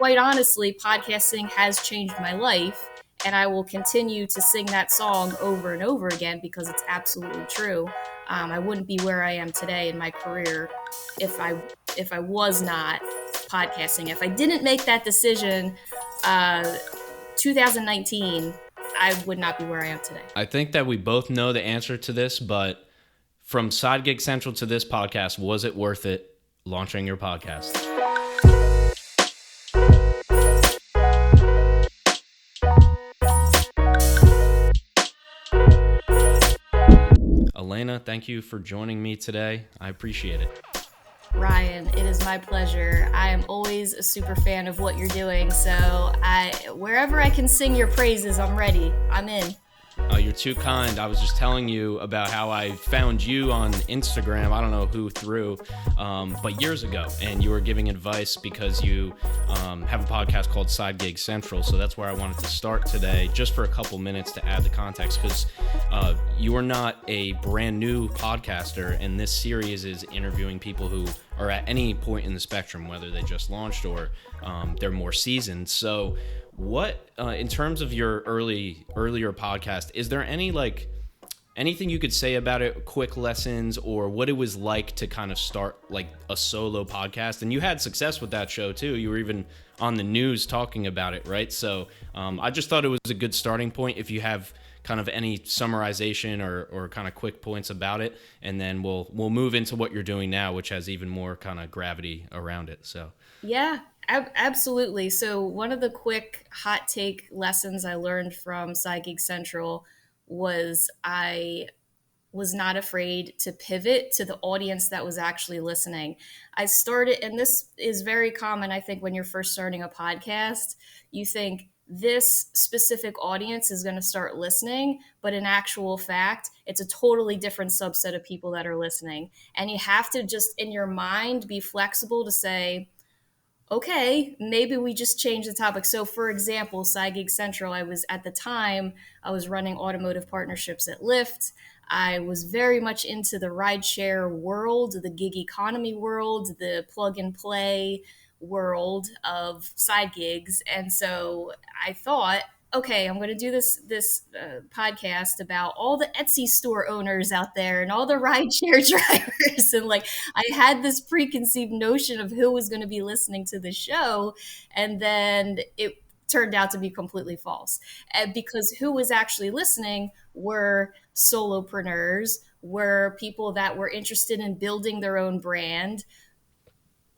quite honestly, podcasting has changed my life, and I will continue to sing that song over and over again because it's absolutely true. I wouldn't be where I am today in my career if I was not podcasting. If I didn't make that decision, uh, 2019, I would not be where I am today. I think that we both know the answer to this, but from Side Gig Central to this podcast, was it worth it launching your podcast? Elena, thank you for joining me today. I appreciate it. Ryan, it is my pleasure. I am always a super fan of what you're doing, so wherever I can sing your praises, I'm ready. I'm in. You're too kind. I was just telling you about how I found you on Instagram. I don't know who through, but years ago. And you were giving advice because you have a podcast called Side Gig Central. So that's where I wanted to start today, just for a couple minutes to add the context, because you are not a brand new podcaster. And this series is interviewing people who are at any point in the spectrum, whether they just launched or they're more seasoned. So what, in terms of your earlier podcast, is there anything you could say about it, quick lessons, or what it was like to kind of start like a solo podcast? And you had success with that show too. You were even on the news talking about it, right? So I just thought it was a good starting point. If you have kind of any summarization or kind of quick points about it, and then we'll move into what you're doing now, which has even more kind of gravity around it. So Yeah, absolutely. So one of the quick hot take lessons I learned from Side Gig Central was I was not afraid to pivot to the audience that was actually listening. I started, and this is very common, I think, when you're first starting a podcast, you think this specific audience is going to start listening, but in actual fact, it's a totally different subset of people that are listening. And you have to just, in your mind, be flexible to say, okay, maybe we just change the topic. So for example, Side Gig Central, I was running automotive partnerships at Lyft. I was very much into the rideshare world, the gig economy world, the plug and play world of side gigs. And so I thought, okay, I'm going to do this podcast about all the Etsy store owners out there and all the rideshare drivers. And like, I had this preconceived notion of who was going to be listening to the show, and then it turned out to be completely false. And because who was actually listening were solopreneurs, were people that were interested in building their own brand,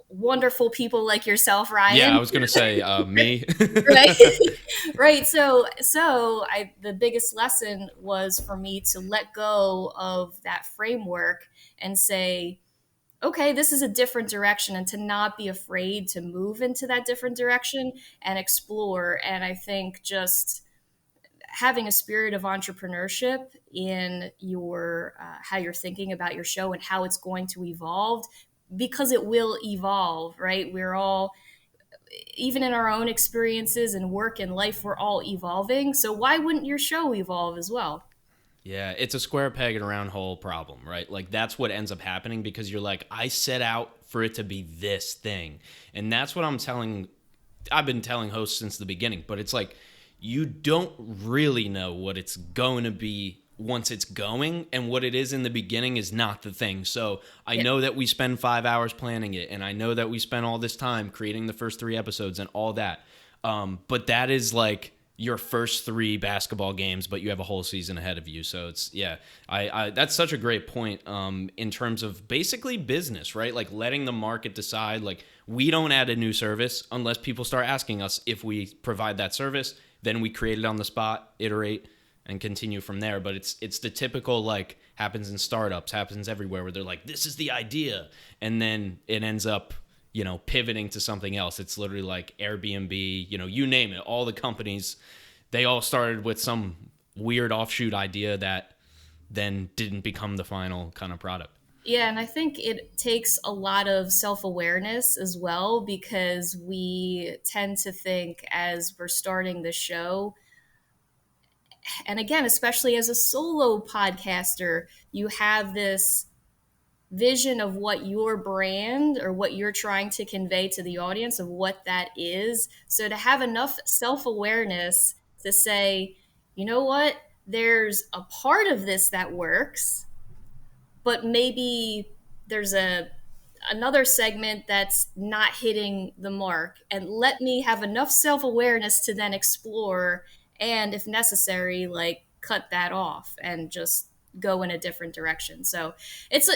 wonderful people like yourself, Ryan. yeah, I was going to say me. Right. Right. So the biggest lesson was for me to let go of that framework and say, okay, this is a different direction, and to not be afraid to move into that different direction and explore. And I think just having a spirit of entrepreneurship in your how you're thinking about your show and how it's going to evolve, because it will evolve, right? We're all, even in our own experiences and work and life, we're all evolving. So why wouldn't your show evolve as well? Yeah, it's a square peg in a round hole problem, right? Like that's what ends up happening because you're like, I set out for it to be this thing. And that's what I've been telling hosts since the beginning, but it's like, you don't really know what it's going to be once it's going, and what it is in the beginning is not the thing. So I know that we spend 5 hours planning it, and I know that we spend all this time creating the first 3 episodes and all that. But that is like your first 3 basketball games, but you have a whole season ahead of you. So it's, yeah, I that's such a great point in terms of basically business, right? Like letting the market decide. Like we don't add a new service unless people start asking us if we provide that service. Then we create it on the spot, iterate, and continue from there. But it's the typical, like, happens in startups, happens everywhere, where they're like, this is the idea. And then it ends up, pivoting to something else. It's literally like Airbnb, you name it. All the companies, they all started with some weird offshoot idea that then didn't become the final kind of product. Yeah, and I think it takes a lot of self-awareness as well, because we tend to think as we're starting the show, and again, especially as a solo podcaster, you have this vision of what your brand or what you're trying to convey to the audience of what that is. So to have enough self-awareness to say, you know what, there's a part of this that works, but maybe there's a another segment that's not hitting the mark, and let me have enough self-awareness to then explore, and if necessary, like cut that off and just go in a different direction. So it's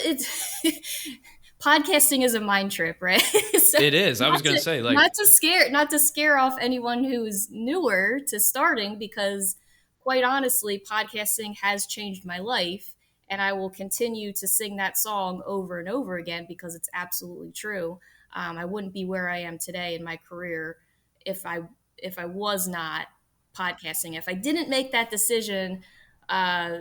podcasting is a mind trip, right? So It is. I was gonna say, like, not to scare off anyone who's newer to starting, because quite honestly, podcasting has changed my life, and I will continue to sing that song over and over again because it's absolutely true. I wouldn't be where I am today in my career if I was not podcasting. If I didn't make that decision, uh,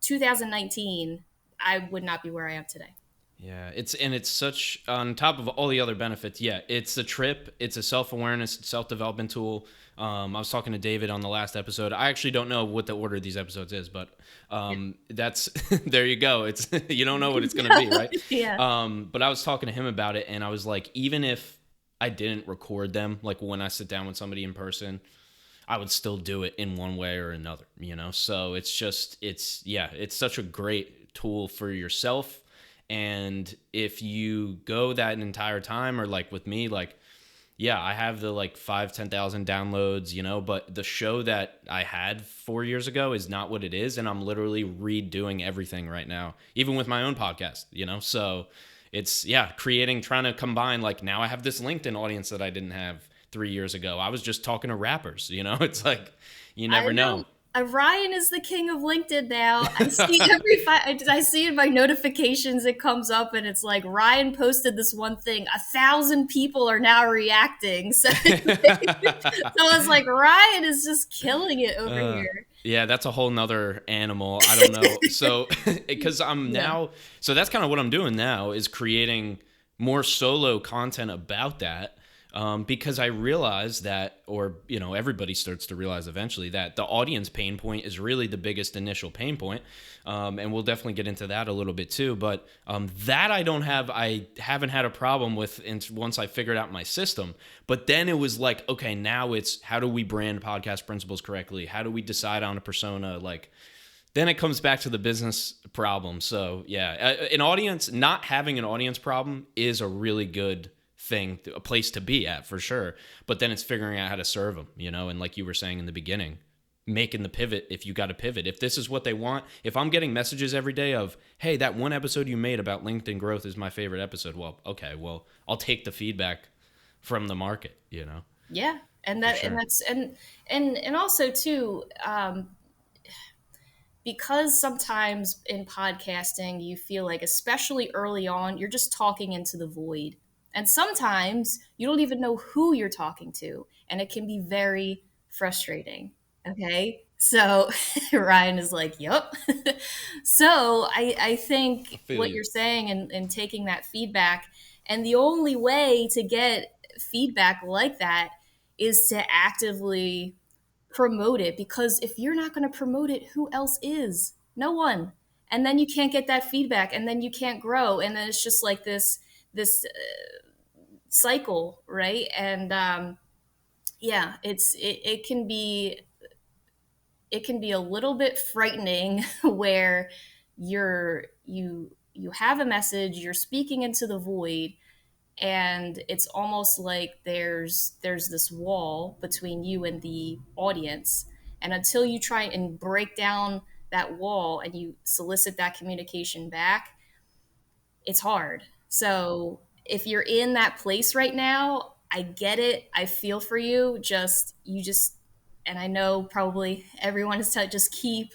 2019, I would not be where I am today. yeah, it's such, on top of all the other benefits. Yeah, it's a trip. It's a self-awareness, self-development tool. I was talking to David on the last episode. I actually don't know what the order of these episodes is, but that's there you go. It's you don't know what it's gonna be, right? Yeah. But I was talking to him about it, and I was like, even if I didn't record them, like when I sit down with somebody in person, I would still do it in one way or another, you know? So it's just, yeah, it's such a great tool for yourself. And if you go that entire time, or like with me, like, yeah, I have the like 10,000 downloads, you know, but the show that I had 4 years ago is not what it is. And I'm literally redoing everything right now, even with my own podcast, you know? So it's, yeah, trying to combine, like, now I have this LinkedIn audience that I didn't have 3 years ago. I was just talking to rappers, you know? It's like, you I never know. know. Ryan is the king of LinkedIn now. I see I see in my notifications it comes up, and it's like Ryan posted this one thing. 1,000 people are now reacting. So, so I was like, Ryan is just killing it over Uh, here. yeah, that's a whole nother animal. I don't know. So, because I'm Yeah. now, so that's kind of what I'm doing now, is creating more solo content about that. Because I realize that, or, you know, everybody starts to realize eventually that the audience pain point is really the biggest initial pain point. And we'll definitely get into that a little bit too. But that I haven't had a problem with once I figured out my system. But then it was like, okay, now it's how do we brand podcast principles correctly? How do we decide on a persona? Like, then it comes back to the business problem. So yeah, not having an audience problem is a really good thing, a place to be at for sure. But then it's figuring out how to serve them, you know, and like you were saying in the beginning, making the pivot if you got to pivot. If this is what they want, if I'm getting messages every day of, hey, that one episode you made about LinkedIn growth is my favorite episode. Well, okay, well, I'll take the feedback from the market, you know, Yeah. And for that and sure. that's and also too, because sometimes in podcasting you feel like, especially early on, you're just talking into the void, and sometimes you don't even know who you're talking to, and it can be very frustrating. Okay, so Ryan is like, yep. So I I think feel what you. you're saying, and taking that feedback, and the only way to get feedback like that is to actively promote it, because if you're not going to promote it, who else is? No one. And then you can't get that feedback, and then you can't grow, and then it's just like this cycle, right? And yeah, it can be a little bit frightening where you have a message, you're speaking into the void, and it's almost like there's this wall between you and the audience, and until you try and break down that wall and you solicit that communication back, it's hard. So if you're in that place right now, I get it, I feel for you. Just and I know probably everyone is telling, just keep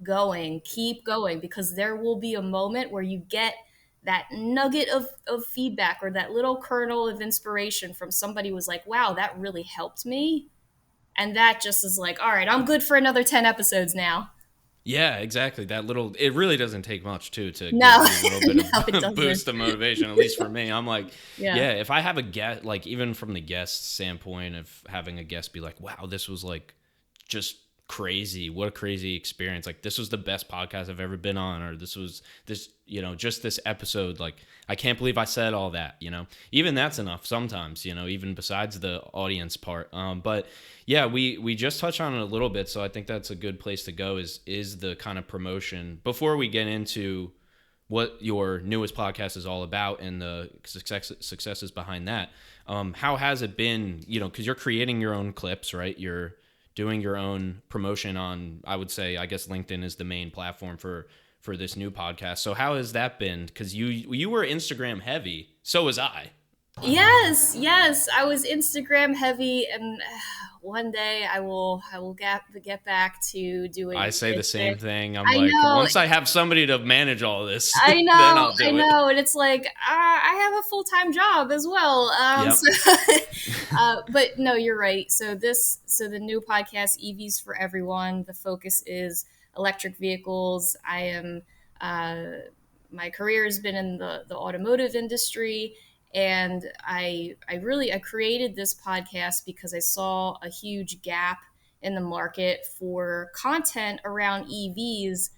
going, because there will be a moment where you get that nugget of feedback, or that little kernel of inspiration from somebody who was like, wow, that really helped me. And that just is like, all right, I'm good for another 10 episodes now. Yeah, exactly. That little, it really doesn't take much too to give No, you a little bit no, it of doesn't. boost of motivation. At least for me, I'm like, Yeah. yeah, if I have a guest, like even from the guest standpoint of having a guest be like, wow, this was like just crazy. What a crazy experience. Like, this was the best podcast I've ever been on, or this, just this episode. Like, I can't believe I said all that, even that's enough sometimes, even besides the audience part. But yeah, we just touched on it a little bit. So I think that's a good place to go is the kind of promotion before we get into what your newest podcast is all about and the successes behind that. How has it been, because you're creating your own clips, right? You're doing your own promotion on, I would say, I guess LinkedIn is the main platform for this new podcast. So how has that been? Because you were Instagram heavy. So was I. Yes, yes, I was Instagram heavy, and one day I will get back to I doing say the Instagram. same thing. I'm I like, know, once I have somebody to manage all this, I then know, I'll I do it. know, and it's like I have a full time job as well. Yep. But no, you're right. So the new podcast, EVs for Everyone. The focus is electric vehicles. I am my career has been in the automotive industry, and I created this podcast because I saw a huge gap in the market for content around EVs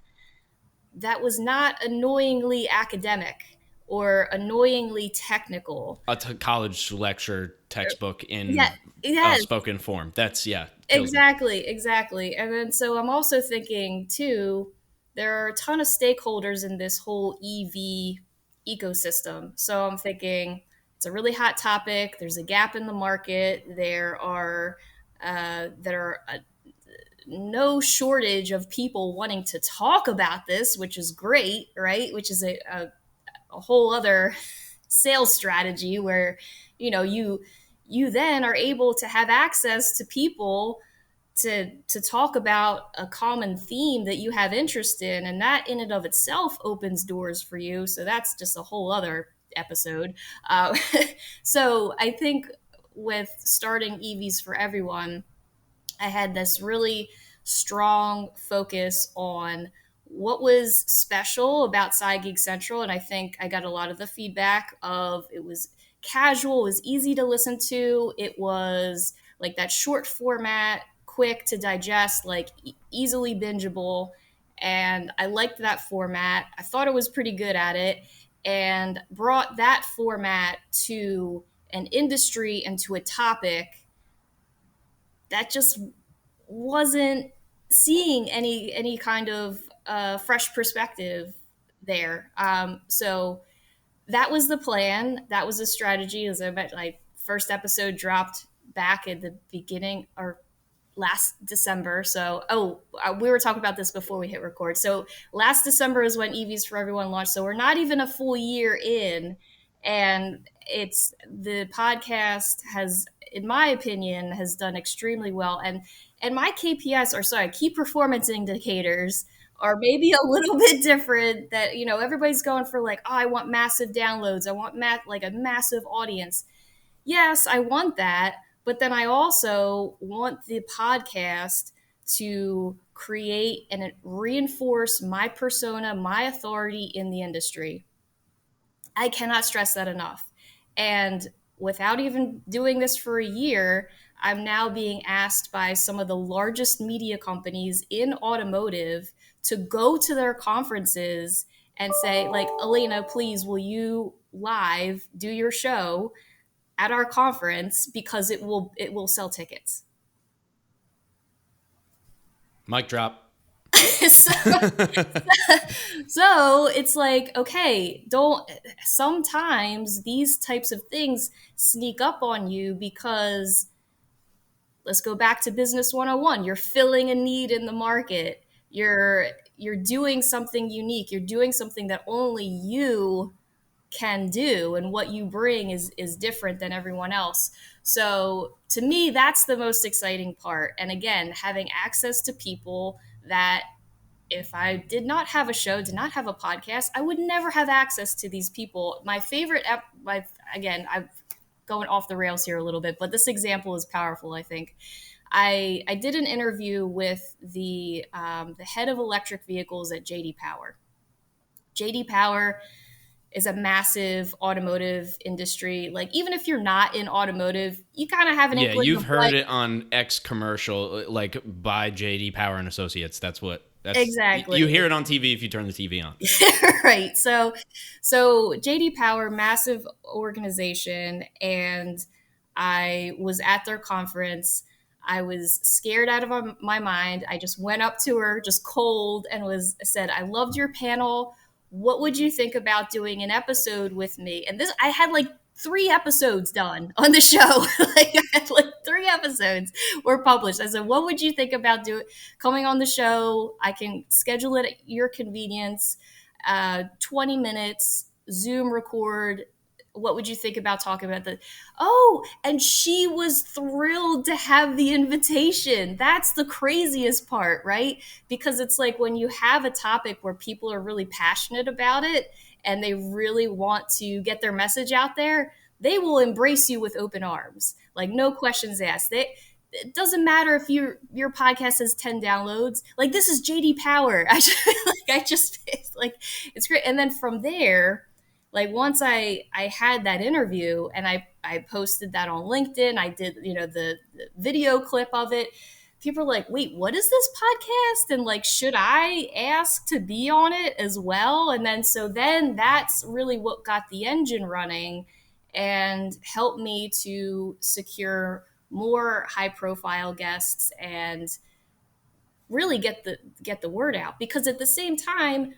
that was not annoyingly academic or annoyingly technical. College lecture textbook Yeah, in yes, spoken form. That's, yeah, kills me. exactly. And then so I'm also thinking too, there are a ton of stakeholders in this whole EV ecosystem. So I'm thinking it's a really hot topic. There's a gap in the market. There are no shortage of people wanting to talk about this, which is great, right? Which is a whole other sales strategy where you then are able to have access to people to talk about a common theme that you have interest in, and that in and of itself opens doors for you. So that's just a whole other episode. uh, so I think with starting EVs for Everyone, I had this really strong focus on what was special about Side Gig Central. And I think I got a lot of the feedback of it was casual, it was easy to listen to, it was like that short format, quick to digest, like easily bingeable. And I liked that format. I thought it was pretty good at it, and brought that format to an industry and to a topic that just wasn't seeing any kind of fresh perspective there. So that was the plan. That was a strategy. As I bet, my first episode dropped back at the beginning or last December. So, we were talking about this before we hit record. So, last December is when EVs for Everyone launched. So, we're not even a full year in. And it's the podcast has, in my opinion, has done extremely well. And my KPIs are, sorry, key performance indicators are maybe a little bit different. That, everybody's going for like, oh, I want massive downloads. I want like a massive audience. Yes, I want that, but then I also want the podcast to create and reinforce my persona, my authority in the industry. I cannot stress that enough. And without even doing this for a year, I'm now being asked by some of the largest media companies in automotive to go to their conferences and say, like, Elena, please, will you live do your show at our conference because it will sell tickets. Mic drop. so, so it's like, okay, don't, sometimes these types of things sneak up on you because, let's go back to business 101, you're filling a need in the market, you're doing something unique, you're doing something that only you can do, and what you bring is different than everyone else. So to me, that's the most exciting part. And again, having access to people that, if I did not have a show, did not have a podcast, I would never have access to these people. My favorite again, I'm going off the rails here a little bit, but this example is powerful, I think. I did an interview with the head of electric vehicles at JD Power. JD Power is a massive automotive industry. Like, even if you're not in automotive, you kind of have an Yeah, inkling you've of heard like, it on X commercial, like by JD Power and Associates. You exactly. hear it on TV if you turn the TV on. Right. So JD Power, massive organization, and I was at their conference. I was scared out of my mind. I just went up to her, just cold, and was said, "I loved your panel. What would you think about doing an episode with me?" And this, I had like 3 episodes done on the show. Like, I had like 3 episodes were published. I said, "What would you think about doing coming on the show? I can schedule it at your convenience. 20 minutes, Zoom record. What would you think about talking about the?" Oh, and she was thrilled to have the invitation. That's the craziest part, right? Because it's like when you have a topic where people are really passionate about it and they really want to get their message out there, they will embrace you with open arms. Like, no questions asked. It doesn't matter if your podcast has 10 downloads. Like, this is JD Power. I just it's like, it's great. And then from there, like, once I had that interview and I posted that on LinkedIn, I did, the video clip of it. People are like, "Wait, what is this podcast?" And like, should I ask to be on it as well? And then that's really what got the engine running and helped me to secure more high profile guests and really get the word out. Because at the same time,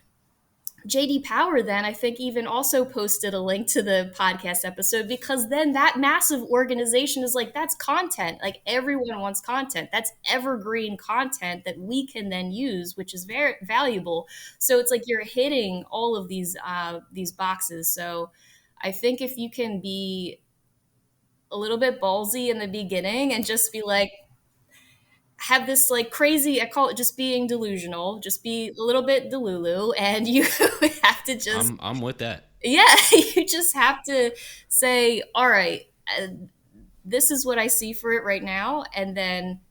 JD Power then, I think, even also posted a link to the podcast episode, because then that massive organization is like, that's content. Like, everyone wants content. That's evergreen content that we can then use, which is very valuable. So it's like you're hitting all of these boxes. So I think if you can be a little bit ballsy in the beginning and just be like, have this like crazy, I call it just being delusional, just be a little bit delulu, and you have to just, I'm with that. yeah, you just have to say, all right, this is what I see for it right now, and then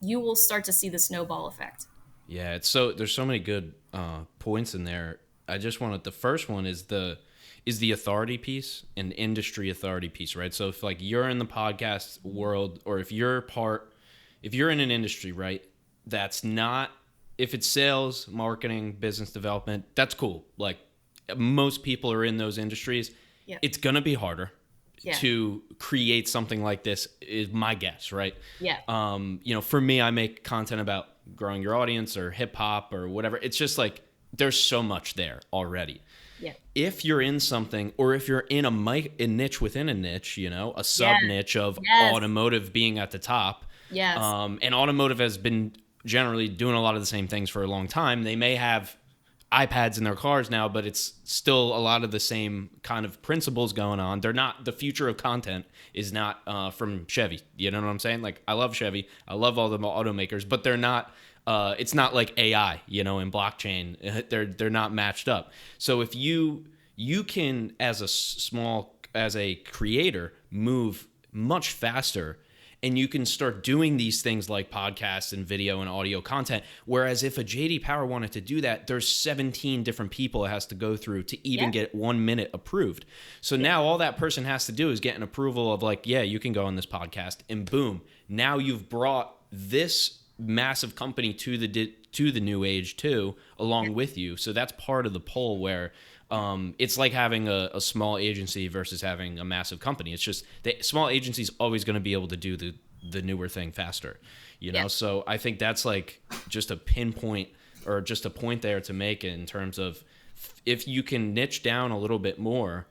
you will start to see the snowball effect. Yeah, it's so there's so many good points in there. I just wanted the first one is the authority piece and industry authority piece, right? So if like you're in the podcast world, or if you're in an industry, right, that's not, if it's sales, marketing, business development, that's cool. Like, most people are in those industries. Yeah. It's gonna be harder Yeah. to create something like this, is my guess, right? Yeah. For me, I make content about growing your audience or hip hop or whatever. It's just like there's so much there already. Yeah. If you're in something, or if you're in a niche within a niche, a Yeah. sub niche of Yes. automotive being at the top, Yes. and automotive has been generally doing a lot of the same things for a long time. They may have iPads in their cars now, but it's still a lot of the same kind of principles going on. They're not, the future of content is not from Chevy. You know what I'm saying? Like, I love Chevy, I love all the automakers, but they're not. It's not like AI, and blockchain. They're not matched up. So if you can, as a creator, move much faster, and you can start doing these things like podcasts and video and audio content. Whereas if a JD Power wanted to do that, there's 17 different people it has to go through to even get 1 minute approved. So now all that person has to do is get an approval of like, yeah, you can go on this podcast, and boom, now you've brought this massive company to the new age too, along with you. So that's part of the pull, where it's like having a small agency versus having a massive company. It's just the small agency's always going to be able to do the newer thing faster, So I think that's like just a pinpoint, or just a point there to make in terms of, if you can niche down a little bit more,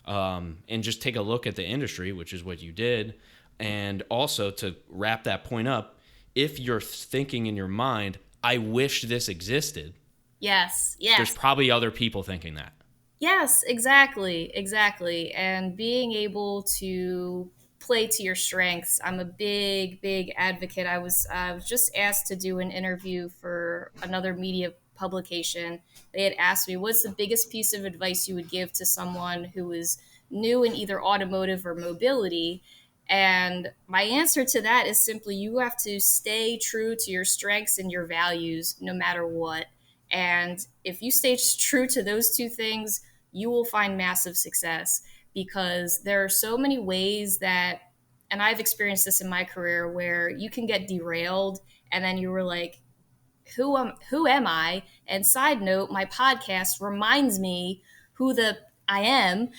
and just take a look at the industry, which is what you did. And also, to wrap that point up, if you're thinking in your mind, I wish this existed. Yes. There's probably other people thinking that. Yes, exactly. And being able to play to your strengths. I'm a big, big advocate. I was just asked to do an interview for another media publication. They had asked me, what's the biggest piece of advice you would give to someone who is new in either automotive or mobility? And my answer to that is simply, you have to stay true to your strengths and your values no matter what. And if you stay true to those two things, you will find massive success, because there are so many ways that, and I've experienced this in my career, where you can get derailed and then you were like, who am I? And side note, my podcast reminds me who the I am.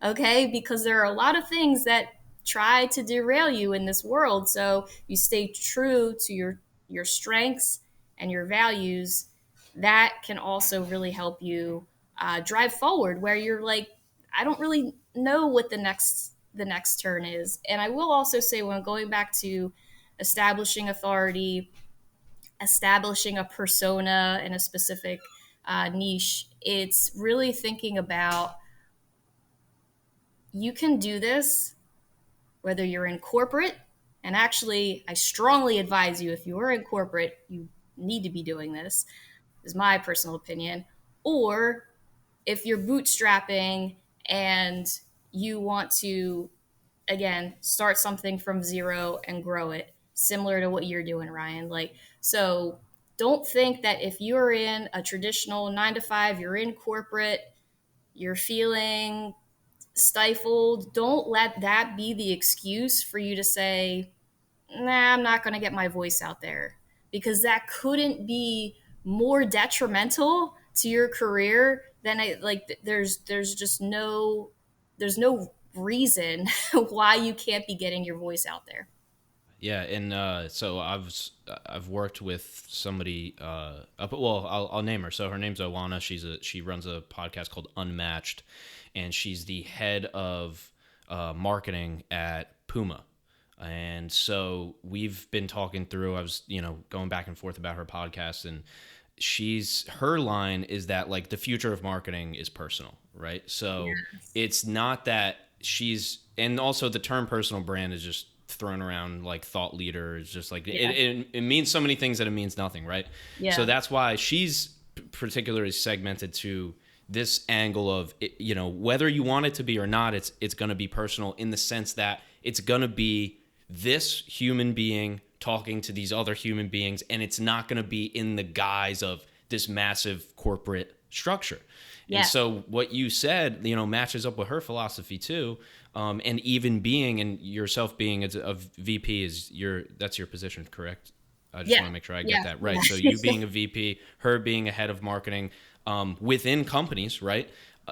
Okay, because there are a lot of things that try to derail you in this world. So you stay true to your strengths and your values. That can also really help you drive forward, where you're like, I don't really know what the next turn is. And I will also say, when going back to establishing authority, establishing a persona in a specific niche, it's really thinking about, you can do this whether you're in corporate. And actually, I strongly advise you, if you are in corporate, you need to be doing this, is my personal opinion. Or if you're bootstrapping and you want to, again, start something from zero and grow it, similar to what you're doing, Ryan. Like, so don't think that if you're in a traditional 9 to 5, you're in corporate, you're feeling stifled, don't let that be the excuse for you to say, nah, I'm not going to get my voice out there, because that couldn't be more detrimental to your career than there's just no reason why you can't be getting your voice out there. Yeah, and so I've worked with somebody. Well, I'll name her. So her name's Owana. She runs a podcast called Unmatched, and she's the head of marketing at Puma. And so we've been talking through. I was going back and forth about her podcast, and her line is that, like, the future of marketing is personal, right? So Yes. it's not that and also the term personal brand is just thrown around like thought leader. It's just like Yeah. it means so many things that it means nothing, right? So Yeah. that's why she's particularly segmented to this angle of whether you want it to be or not, it's going to be personal, in the sense that it's going to be this human being talking to these other human beings, and it's not going to be in the guise of this massive corporate structure. And Yeah. so what you said, matches up with her philosophy too. And even being, and yourself being a VP that's your position, correct? I just Yeah. want to make sure I get Yeah. that right. So Yeah. you being a VP, her being a head of marketing, within companies, right?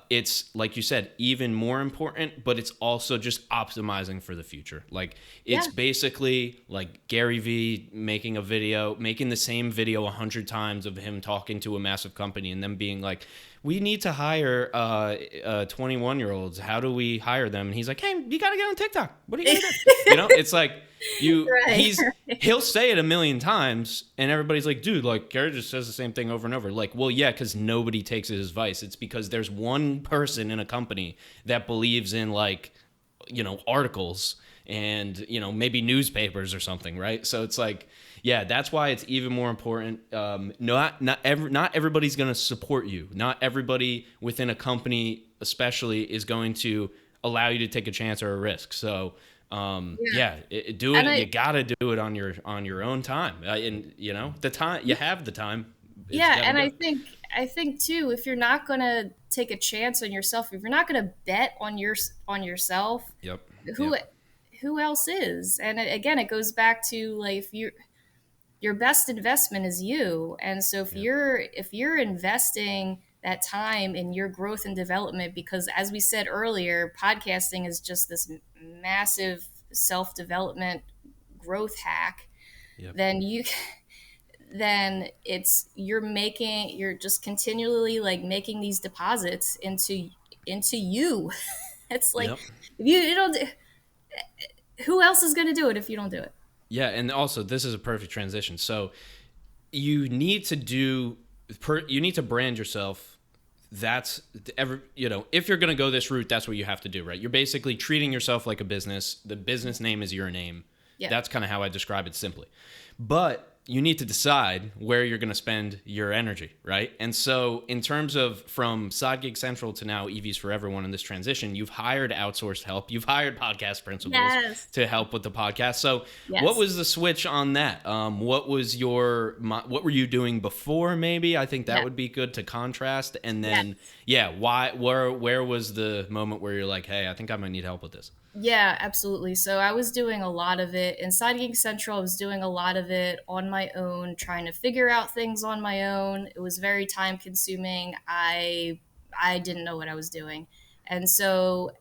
It's like you said, even more important, but it's also just optimizing for the future. Like, it's Yeah. basically like Gary Vee making the same video 100 times of him talking to a massive company, and them being like, we need to hire 21-year-olds. How do we hire them? And he's like, hey, you got to get on TikTok. What are you going to do? It's like, Right. he'll say it a million times, and everybody's like, dude, like, Gary just says the same thing over and over. Like, well, yeah, because nobody takes his advice. It's because there's one person in a company that believes in, like, articles and maybe newspapers or something, right? So it's like, yeah, that's why it's even more important. Not everybody's going to support you. Not everybody within a company especially is going to allow you to take a chance or a risk. So Yeah. yeah, do it. And You got to do it on your own time. And the time you have, the time, it's yeah, got to and do I it. think I think too, if you're not going to take a chance on yourself, if you're not going to bet on yourself, Yep. who Yep. who else is? And again, it goes back to, like, if your best investment is you. And so if Yep. you're investing that time in your growth and development, because as we said earlier, podcasting is just this massive self-development growth hack, Yep. then you're just continually, like, making these deposits into you. It's like, Yep. if you don't who else is going to do it if you don't do it? Yeah, and also this is a perfect transition. So you need to you need to brand yourself. That's if you're going to go this route, that's what you have to do, right? You're basically treating yourself like a business. The business name is your name. Yeah. That's kind of how I describe it simply. But you need to decide where you're going to spend your energy, right? And so, in terms of from Side Gig Central to now EVs for Everyone in this transition, you've hired outsourced help, you've hired podcast principals Yes. to help with the podcast. So, what Yes. was the switch on that? What were you doing before? Maybe I think that Yeah. would be good to contrast. And then, Yes. yeah, where was the moment where you're like, hey, I think I might need help with this? Yeah, absolutely. So I was doing a lot of it inside Geek Central. I was doing a lot of it on my own, trying to figure out things on my own. It was very time consuming. I didn't know what I was doing. And so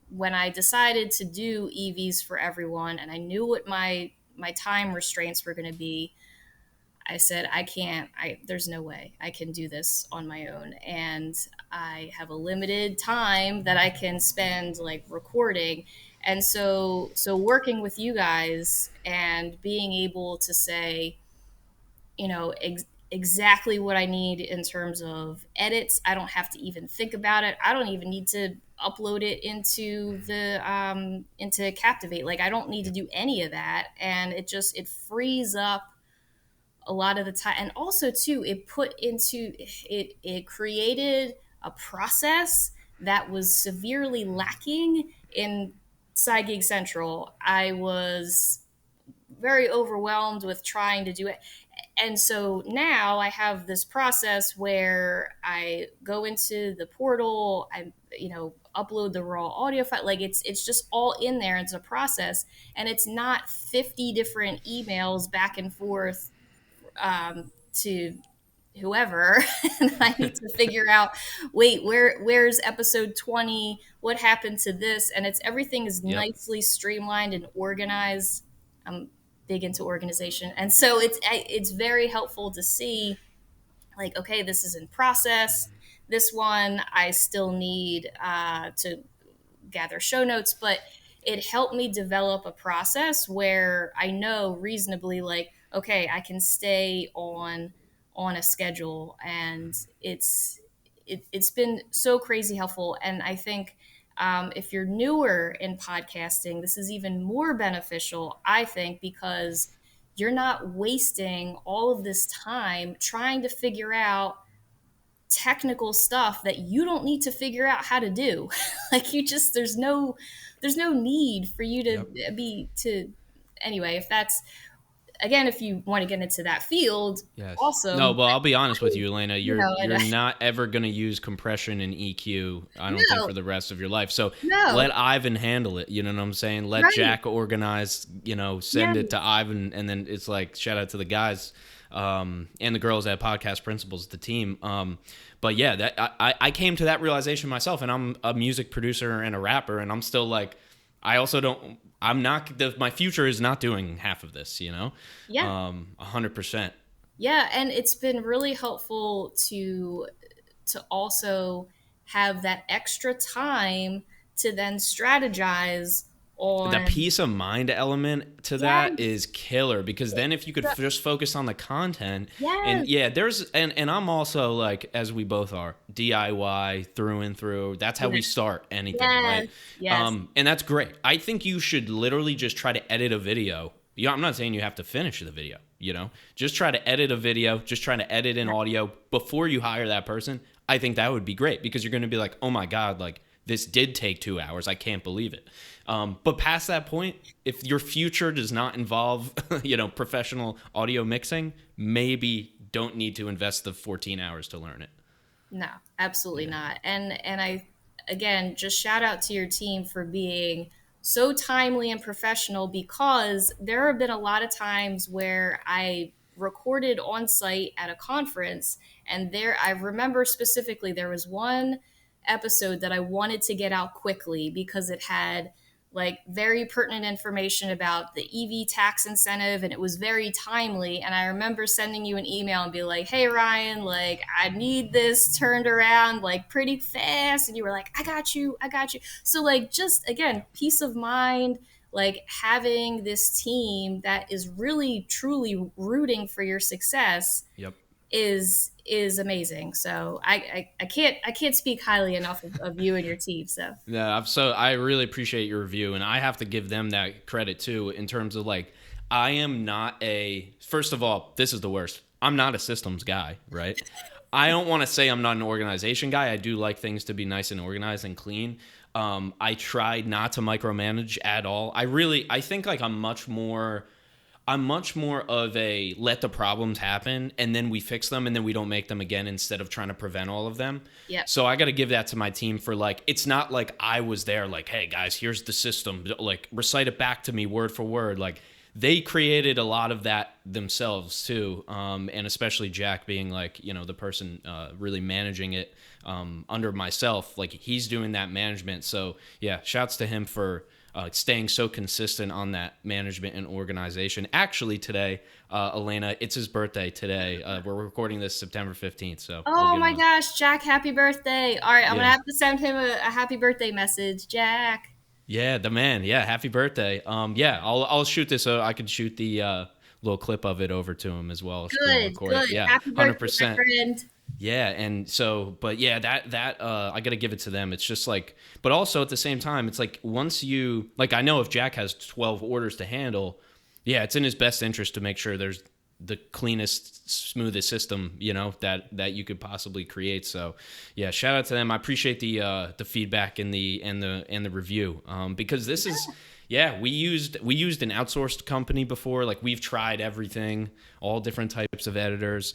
when I decided to do EVs for everyone and I knew what my time restraints were going to be, I said, I can't, there's no way I can do this on my own. And I have a limited time that I can spend like recording. And so working with you guys and being able to say, exactly what I need in terms of edits. I don't have to even think about it. I don't even need to upload it into Captivate. Like I don't need to Yep. do any of that. And it frees up a lot of the time, and also too it created a process that was severely lacking in Side Gig Central. I was very overwhelmed with trying to do it, and so now I have this process where I go into the portal, I upload the raw audio file. Like it's just all in there. It's a process, and it's not 50 different emails back and forth to whoever. And I need to figure out, wait, where's episode 20, what happened to this, and it's everything is Yep. nicely streamlined and organized. I'm big into organization, and so it's very helpful to see, like, okay, this is in process. This one I still need to gather show notes, but it helped me develop a process where I know reasonably, like, okay, I can stay on a schedule. And it's been so crazy helpful. And I think if you're newer in podcasting, this is even more beneficial, I think, because you're not wasting all of this time trying to figure out technical stuff that you don't need to figure out how to do. Like you just there's no need for you to Yep. be to anyway. If that's, again, if you want to get into that field, Yes. No, awesome. well, I'll be honest with I, you, Elena. you You're know, and you're not ever going to use compression and EQ, I don't think, no, for the rest of your life. So no, let Ivan handle it. You know what I'm saying? Let right, Jack organize. Send it to yes, Ivan, and then it's like shout out to the guys and the girls at Podcast Principals, the team. But yeah, that I came to that realization myself, and I'm a music producer and a rapper, and I'm still like, I also don't. I'm not. My future is not doing half of this. 100%. yeah. And it's been really helpful to also have that extra time to then strategize The on. peace of mind element to that Yes, is killer, because then if you could just focus on the content, and yes, yeah, and I'm also, like, as we both are, DIY through and through. That's how we yes, start anything, right? yes, yes. And that's great. I think you should literally just try to edit a video. I'm not saying you have to finish the video, just try to edit a video, just try to edit an audio before you hire that person. I think that would be great, because you're going to be like, oh my God, like, this did take 2 hours. I can't believe it. But past that point, if your future does not involve, professional audio mixing, maybe don't need to invest the 14 hours to learn it. No, absolutely Yeah. not. And I, again, just shout out to your team for being so timely and professional, because there have been a lot of times where I recorded on site at a conference, and there I remember specifically there was one episode that I wanted to get out quickly because it had like very pertinent information about the EV tax incentive, and it was very timely. And I remember sending you an email and be like, "Hey Ryan, like I need this turned around like pretty fast." And you were like, "I got you. I got you." So like just again, Yep. peace of mind, like having this team that is really truly rooting for your success Yep. is amazing. So I can't speak highly enough of you and your team. So Yeah, I really appreciate your review, and I have to give them that credit too in terms of like I am not a first of all, this is the worst. I'm not a systems guy, right? I don't want to say I'm not an organization guy. I do like things to be nice and organized and clean. I try not to micromanage at all. I think like I'm much more of a let the problems happen and then we fix them and then we don't make them again instead of trying to prevent all of them. yep. So I got to give that to my team for like, it's not like I was there like, hey guys, here's the system. Like, recite it back to me word for word. Like, they created a lot of that themselves too. And especially Jack being like, the person really managing it under myself. Like, he's doing that management. So yeah, shouts to him for staying so consistent on that management and organization. Actually, today, Elena, it's his birthday today. We're recording this September 15th, so we'll Oh give my him a gosh, Jack, happy birthday. All right, I'm gonna yeah. have to send him a happy birthday message, Jack. Yeah, the man. Yeah, happy birthday. Yeah, I'll shoot this. I could shoot the little clip of it over to him as well. Good, Record it. good. Yeah, Happy birthday, my 100%. friend. Yeah, and so, but yeah, that I gotta give it to them. It's just like, but also at the same time, it's like once you like, I know if Jack has 12 orders to handle, yeah, it's in his best interest to make sure there's the cleanest, smoothest system, that you could possibly create. So, yeah, shout out to them. I appreciate the feedback and the review, because this is. Yeah, we used an outsourced company before. Like, we've tried everything, all different types of editors.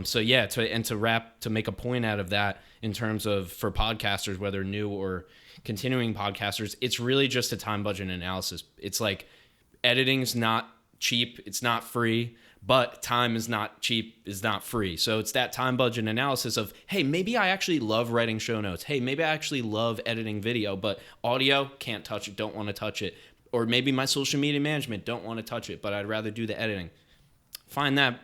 So yeah, to make a point out of that in terms of for podcasters, whether new or continuing podcasters, it's really just a time budget analysis. It's like editing's not cheap, it's not free, but time is not cheap, is not free. So it's that time budget analysis of, hey, maybe I actually love writing show notes. Hey, maybe I actually love editing video, but audio, can't touch it, don't want to touch it. Or maybe my social media management, don't want to touch it, but I'd rather do the editing. Find that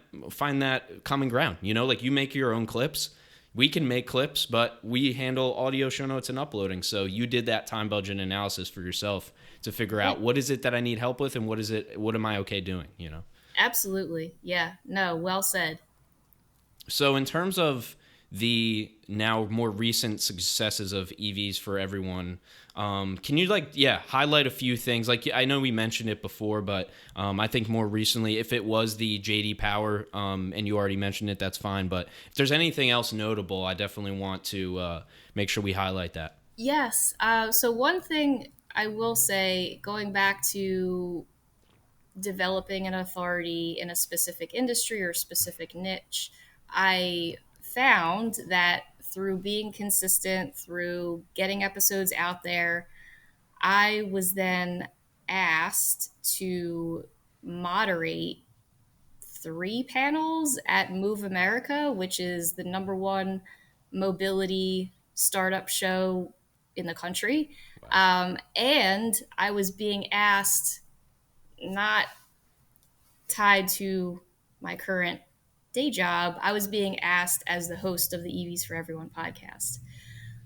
common ground. Like, you make your own clips. We can make clips, but we handle audio, show notes, and uploading. So you did that time budget analysis for yourself to figure Yeah, out what is it that I need help with and what am I okay doing. absolutely. Yeah. No, well said. So in terms of the now more recent successes of EVs for everyone, can you highlight a few things? Like, I know we mentioned it before, but I think more recently, if it was the JD Power, and you already mentioned it, that's fine. But if there's anything else notable, I definitely want to make sure we highlight that. Yes. So one thing I will say, going back to developing an authority in a specific industry or specific niche, I found that through being consistent, through getting episodes out there, I was then asked to moderate 3 panels at Move America, which is the number one mobility startup show in the country. Wow. And I was being asked, not tied to my current day job, I was being asked as the host of the EVs for Everyone podcast.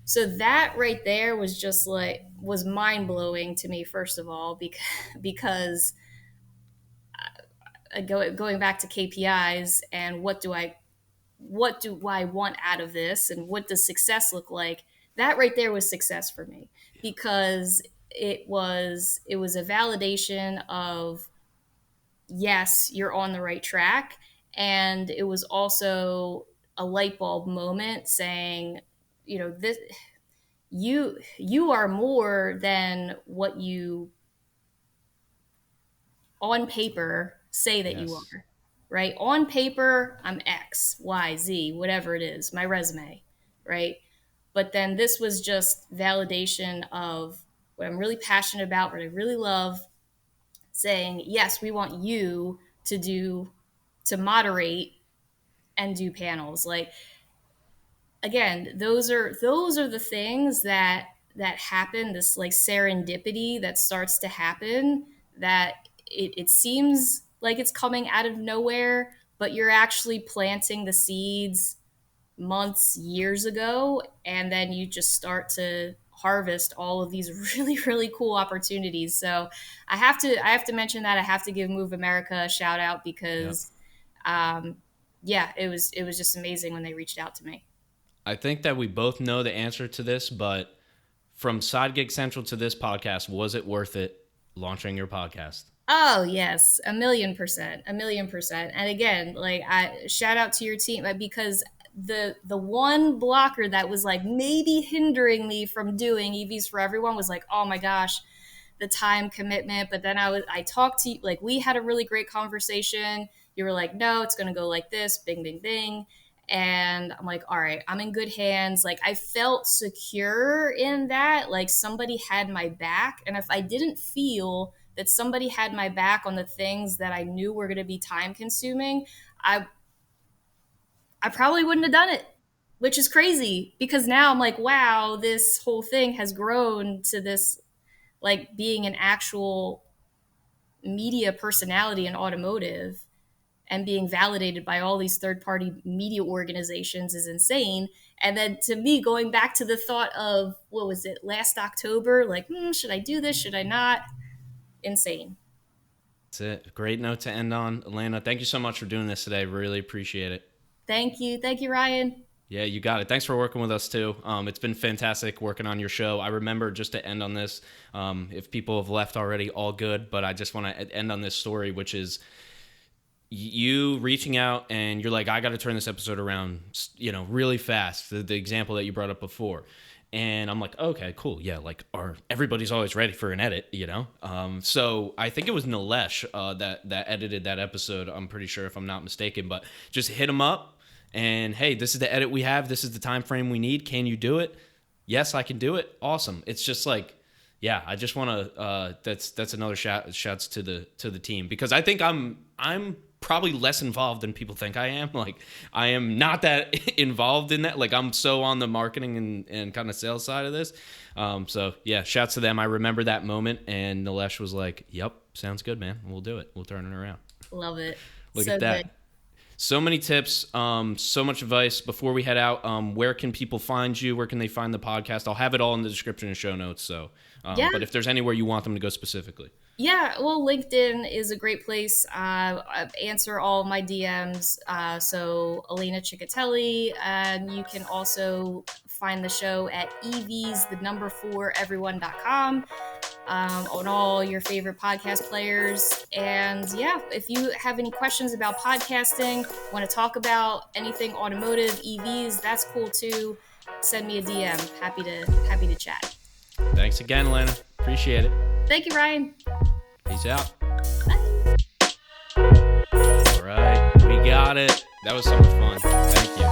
So that right there was just like, was mind blowing to me, first of all, because going back to KPIs and what do I want out of this and what does success look like, that right there was success for me, because it was a validation of, yes, you're on the right track. And it was also a light bulb moment saying, this, you are more than what you on paper say that you Yes. are. Right? On paper, I'm X, Y, Z, whatever it is, my resume, right? But then this was just validation of what I'm really passionate about, what I really love, saying, yes, we want you to moderate and do panels. Like, again, those are the things that happen, this like serendipity that starts to happen, that it seems like it's coming out of nowhere, but you're actually planting the seeds months, years ago, and then you just start to harvest all of these really, really cool opportunities. So I have to mention that. I have to give Move America a shout out, Yep. because yeah, it was just amazing when they reached out to me. I think that we both know the answer to this, but from Side Gig Central to this podcast, was it worth it launching your podcast? Oh yes, 1,000,000%, 1,000,000%. And again, like I shout out to your team because the one blocker that was like maybe hindering me from doing EVs for everyone was like, oh my gosh, the time commitment. But then I talked to you, like we had a really great conversation. You were like, no, it's gonna go like this, bing, bing, bing. And I'm like, all right, I'm in good hands. Like I felt secure in that, like somebody had my back. And if I didn't feel that somebody had my back on the things that I knew were going to be time consuming, I I probably wouldn't have done it, which is crazy because now I'm like, wow, this whole thing has grown to this like being an actual media personality in automotive and being validated by all these third party media organizations is insane. And then to me, going back to the thought of what was it last October, like, should I do this? Should I not? Insane. That's it. Great note to end on. Elena, thank you so much for doing this today. Really appreciate it. Thank you. Thank you, Ryan. Yeah, you got it. Thanks for working with us too. It's been fantastic working on your show. I remember, just to end on this, if people have left already, all good, but I just want to end on this story, which is you reaching out and you're like, I got to turn this episode around, really fast. The example that you brought up before. And I'm like, okay, cool. Yeah, like everybody's always ready for an edit, So I think it was Nilesh that edited that episode. I'm pretty sure, if I'm not mistaken, but just hit him up and, hey, this is the edit we have. This is the time frame we need. Can you do it? Yes, I can do it. Awesome. It's just like, yeah, I just want to. That's another shouts to the team, because I think I'm probably less involved than people think I am. Like, I am not that involved in that. Like, I'm so on the marketing and kind of sales side of this. So yeah, shouts to them. I remember that moment, and Nilesh was like, "Yep, sounds good, man. We'll do it. We'll turn it around." Love it. Look So at that. good. So many tips, so much advice. Before we head out, where can people find you? Where can they find the podcast? I'll have it all in the description and show notes. So, Yeah. but if there's anywhere you want them to go specifically. Yeah, well, LinkedIn is a great place. I answer all my DMs. So Elena Cioccotelli. You can also find the show at evs4everyone.com, on all your favorite podcast players. And yeah, if you have any questions about podcasting, want to talk about anything automotive, EVs, that's cool too. Send me a DM. Happy to chat. Thanks again, Elena. Appreciate it. Thank you, Ryan. Peace out. Bye. All right, we got it. That was so much fun. Thank you.